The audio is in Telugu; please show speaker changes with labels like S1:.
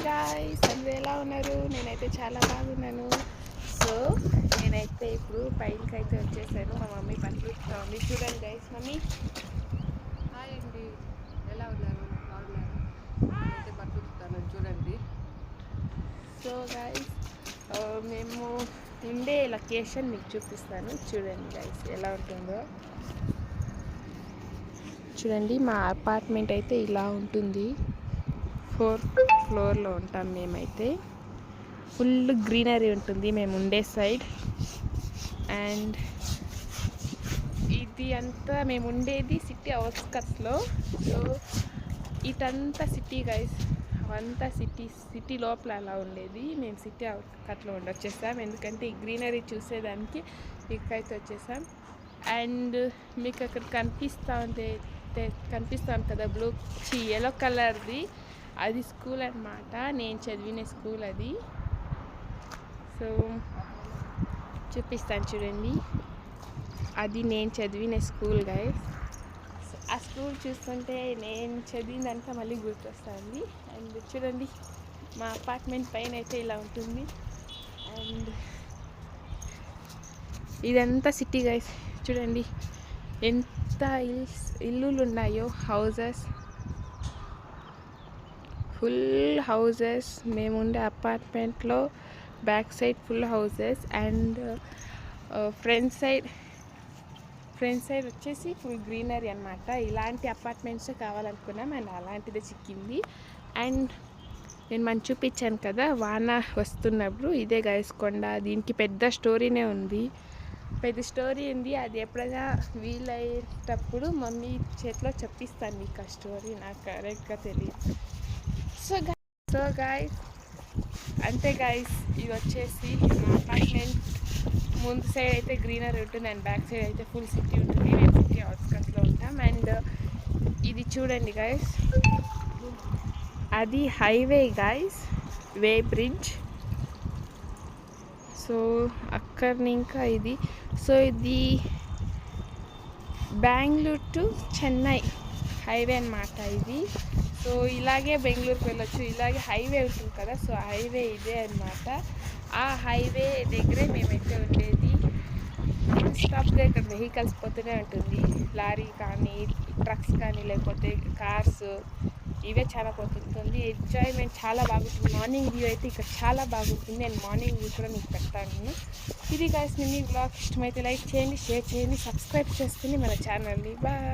S1: గాయ్స్ అందరూ ఎలా ఉన్నారు? నేనైతే చాలా బాగున్నాను. సో నేనైతే ఇప్పుడు పైకి అయితే వచ్చేసాను. మా మమ్మీ బట్టలు ఉతుకుతా ఉంది. చూడండి గైస్. మమ్మీ
S2: హాయ్ అండి, ఎలా ఉన్నారు? బాగున్నారా? నేనైతే బట్టలు ఉతుకుతాను, చూడండి.
S1: సో గైస్ మేము ఉండే లొకేషన్ మీకు చూపిస్తాను. చూడండి గైస్ ఎలా ఉంటుందో. చూడండి మా అపార్ట్మెంట్ అయితే ఇలా ఉంటుంది. 4th ఫ్లోర్లో ఉంటాం మేమైతే. ఫుల్ గ్రీనరీ ఉంటుంది మేము ఉండే సైడ్. అండ్ ఇది అంతా మేము ఉండేది సిటీ అవుట్స్కట్స్లో. సో ఇటంతా సిటీ గైస్, అవంతా సిటీ లోపల అలా ఉండేది. మేము సిటీ అవుట్కట్లో వచ్చేసాం, ఎందుకంటే ఈ గ్రీనరీ చూసేదానికి ఇక్కడైతే వచ్చేసాం. అండ్ మీకు అక్కడ కనిపిస్తాను కదా ఎల్లో కలర్ది, అది స్కూల్ అన్నమాట. నేను చదివిన స్కూల్ అది. సో చూపిస్తాను చూడండి, అది నేను చదివిన స్కూల్ గైస్. ఆ స్కూల్ చూస్తుంటే నేను చదివిందంతా మళ్ళీ గుర్తొస్తుంది. అండ్ చూడండి మా అపార్ట్మెంట్ పైన అయితే ఇలా ఉంటుంది. అండ్ ఇదంతా సిటీ గైస్. చూడండి ఎంత ఇల్లులు ఉన్నాయో, హౌజెస్, ఫుల్ హౌజెస్. మేముండే అపార్ట్మెంట్లో back side full houses. And front side వచ్చేసి ఫుల్ గ్రీనరీ అనమాట. ఇలాంటి అపార్ట్మెంట్స్ కావాలనుకున్నాం, అండ్ అలాంటిదే చిక్కింది. అండ్ నేను మనం చూపించాను కదా వాన వస్తున్నప్పుడు, ఇదే గైస్ కొండ. దీనికి పెద్ద స్టోరీ ఉంది. అది ఎప్పుడైనా వీలయ్యేటప్పుడు మమ్మీ చేతిలో చెప్పిస్తాను మీకు ఆ స్టోరీ. నాకు కరెక్ట్గా తెలియదు. సో గైస్ అంతే గైస్. ఇది వచ్చేసి మా అపార్ట్మెంట్ ముందు సైడ్ అయితే గ్రీనరీ ఉంటుంది, అండ్ బ్యాక్ సైడ్ అయితే ఫుల్ సిటీ ఉంటుంది. మేము సిటీ అవుట్స్కట్స్లో ఉంటాం. అండ్ ఇది చూడండి గైస్, అది హైవే గైస్, వే బ్రిడ్జ్. సో అక్కడి ఇంకా ఇది. సో ఇది బెంగళూరు టు చెన్నై హైవే అన్నమాట ఇది. సో ఇలాగే బెంగళూరుకి వెళ్ళొచ్చు, ఇలాగే హైవే ఉంటుంది కదా. సో హైవే ఇదే అన్నమాట. ఆ హైవే దగ్గరే మేమైతే ఉండేది. నాన్ స్టాప్గా ఇక్కడ వెహికల్స్ పోతూనే ఉంటుంది. లారీ కానీ, ట్రక్స్ కానీ, లేకపోతే కార్స్, ఇవే చాలా పోతుంటుంది. ఎంజాయ్మెంట్ చాలా బాగుంటుంది. మార్నింగ్ వ్యూ అయితే ఇక్కడ చాలా బాగుంటుంది. నేను మార్నింగ్ వ్యూ కూడా మీకు పెడతాను. ఇది గైస్, మినీ బ్లాగ్ ఇష్టమైతే లైక్ చేయండి, షేర్ చేయండి, సబ్స్క్రైబ్ చేసుకుని మన ఛానల్ని. బాయ్.